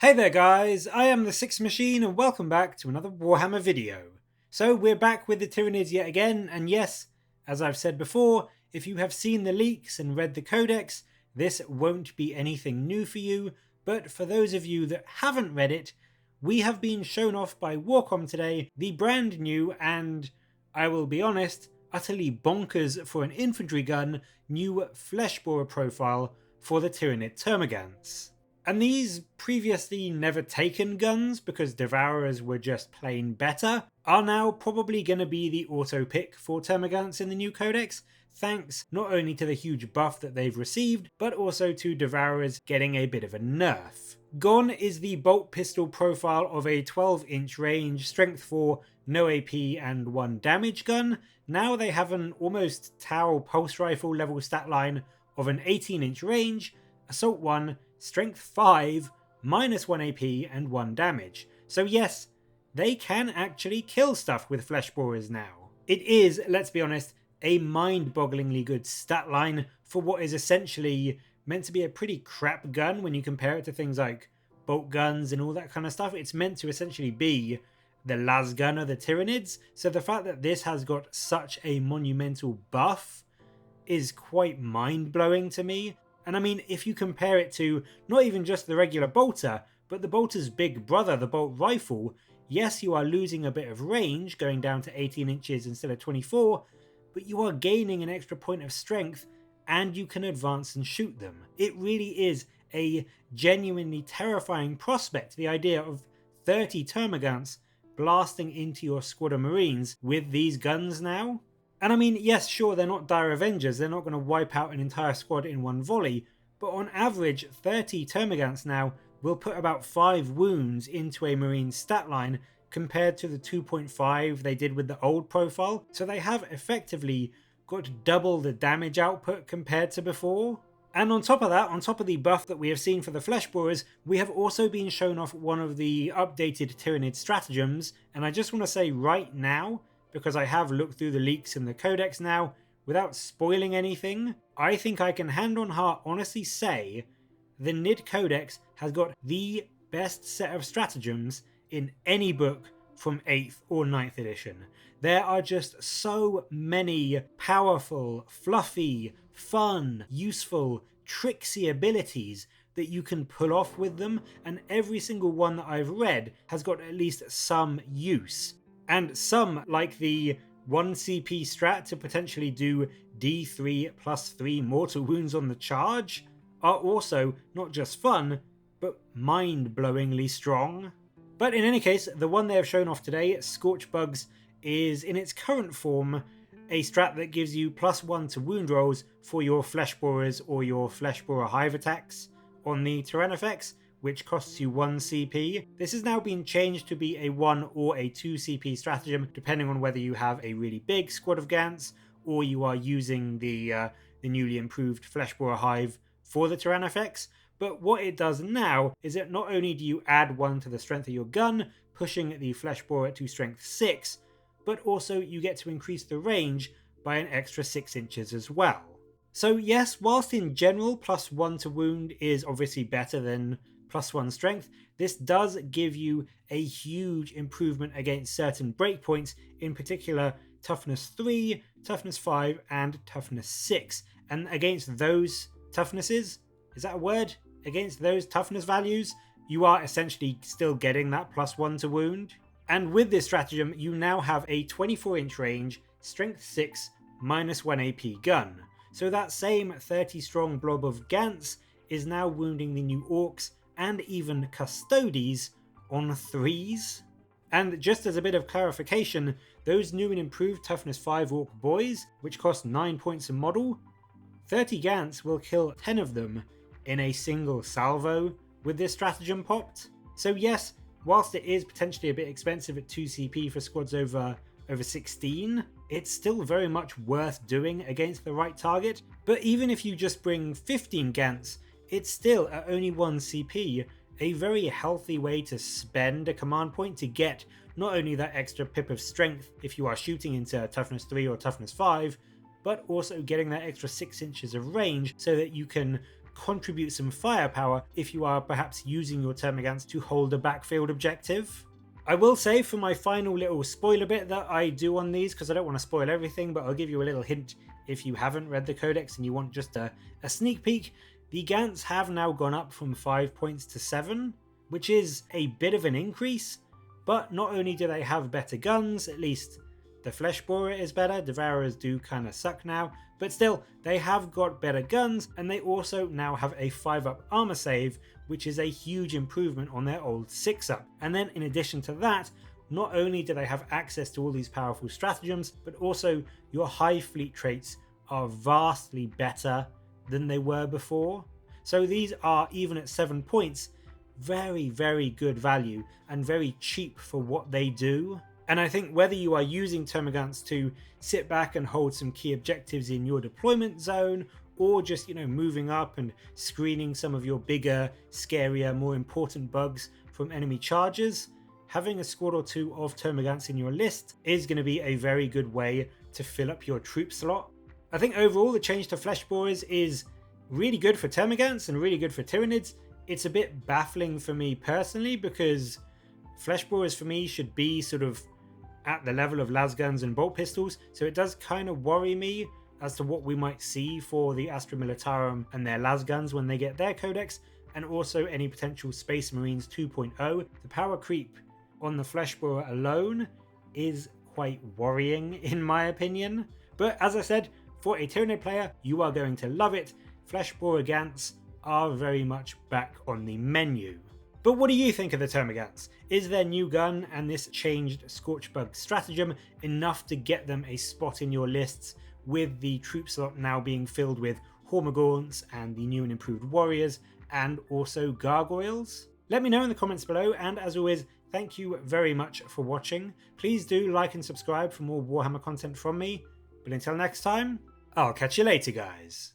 Hey there guys, I am the Six Machine and welcome back to another Warhammer video. So we're back with the Tyranids yet again, and yes, as I've said before, if you have seen the leaks and read the codex, this won't be anything new for you, but for those of you that haven't read it, we have been shown off by Warcom today the brand new and, I will be honest, utterly bonkers for an infantry gun, new Fleshborer profile for the Tyranid Termagants. And these previously never taken guns, because Devourers were just plain better, are now probably going to be the auto pick for Termagants in the new codex, thanks not only to the huge buff that they've received, but also to Devourers getting a bit of a nerf. Gone is the bolt pistol profile of a 12-inch range, strength 4, no AP and 1 damage gun. Now they have an almost Tau pulse rifle level stat line of an 18-inch range, assault 1, strength 5, minus 1 AP and 1 damage. So yes, they can actually kill stuff with Fleshborers now. It is, let's be honest, a mind-bogglingly good stat line for what is essentially meant to be a pretty crap gun when you compare it to things like bolt guns and all that kind of stuff. It's meant to essentially be the las gun of the Tyranids, so the fact that this has got such a monumental buff is quite mind-blowing to me. And I mean, if you compare it to not even just the regular bolter, but the bolter's big brother, the bolt rifle, yes, you are losing a bit of range, going down to 18 inches instead of 24, but you are gaining an extra point of strength, and you can advance and shoot them. It really is a genuinely terrifying prospect, the idea of 30 Termagants blasting into your squad of Marines with these guns now. And I mean, yes, sure, they're not dire Avengers, they're not going to wipe out an entire squad in one volley, but on average, 30 Termagants now will put about 5 wounds into a Marine stat line compared to the 2.5 they did with the old profile, so they have effectively got double the damage output compared to before. And on top of that, on top of the buff that we have seen for the Fleshborers, we have also been shown off one of the updated Tyranid stratagems, and I just want to say right now, because I have looked through the leaks in the codex now, without spoiling anything, I think I can hand on heart honestly say the NID codex has got the best set of stratagems in any book from 8th or 9th edition. There are just so many powerful, fluffy, fun, useful, tricksy abilities that you can pull off with them, and every single one that I've read has got at least some use. And some, like the 1 CP strat to potentially do D3 plus 3 mortal wounds on the charge, are also not just fun, but mind-blowingly strong. But in any case, the one they have shown off today, Scorch Bugs, is in its current form a strat that gives you +1 to wound rolls for your Fleshborers or your Fleshborer hive attacks on the Tyrannofex, which costs you 1 CP. This has now been changed to be a 1 or a 2 CP stratagem, depending on whether you have a really big squad of Gants or you are using the newly improved Fleshborer hive for the Tyrannofex. But what it does now is that not only do you add 1 to the strength of your gun, pushing the Fleshborer to strength 6, but also you get to increase the range by an extra 6 inches as well. So yes, whilst in general +1 to wound is obviously better than +1 strength, this does give you a huge improvement against certain breakpoints, in particular toughness 3, toughness 5 and toughness 6. And against those toughnesses, is that a word? Against those toughness values, you are essentially still getting that +1 to wound. And with this stratagem, you now have a 24-inch range, strength 6, -1 AP gun. So that same 30 strong blob of Gants is now wounding the new Orcs and even Custodes on 3s. And just as a bit of clarification, those new and improved toughness 5 Orc boys, which cost 9 points a model, 30 Gants will kill 10 of them in a single salvo with this stratagem popped. So yes, whilst it is potentially a bit expensive at 2 CP for squads over 16, it's still very much worth doing against the right target. But even if you just bring 15 Gants, it's still at only 1 CP, a very healthy way to spend a command point to get not only that extra pip of strength if you are shooting into toughness 3 or toughness 5, but also getting that extra 6 inches of range so that you can contribute some firepower if you are perhaps using your Termagants to hold a backfield objective. I will say for my final little spoiler bit that I do on these, because I don't want to spoil everything, but I'll give you a little hint if you haven't read the codex and you want just a sneak peek. The Gants have now gone up from 5 points to 7, which is a bit of an increase, but not only do they have better guns, at least the Fleshborer is better, Devourers do kind of suck now, but still, they have got better guns, and they also now have a 5-up armor save, which is a huge improvement on their old 6-up. And then in addition to that, not only do they have access to all these powerful stratagems, but also your high fleet traits are vastly better than they were before. So these are, even at 7 points, very, very good value and very cheap for what they do. And I think whether you are using Termagants to sit back and hold some key objectives in your deployment zone, or just, moving up and screening some of your bigger, scarier, more important bugs from enemy charges, having a squad or two of Termagants in your list is going to be a very good way to fill up your troop slot. I think overall the change to Fleshborers is really good for Termagants and really good for Tyranids. It's a bit baffling for me personally, because Fleshborers for me should be sort of at the level of lasguns and bolt pistols, so it does kind of worry me as to what we might see for the Astra Militarum and their lasguns when they get their codex, and also any potential Space Marines 2.0. The power creep on the Fleshborer alone is quite worrying in my opinion, but as I said, for a Tyranid player you are going to love it. Fleshborer Gants are very much back on the menu. But what do you think of the Termagants? Is their new gun and this changed Scorch Bug stratagem enough to get them a spot in your lists, with the troop slot now being filled with Hormagaunts and the new and improved warriors, and also gargoyles? Let me know in the comments below, and as always, thank you very much for watching. Please do like and subscribe for more Warhammer content from me, but until next time, I'll catch you later, guys.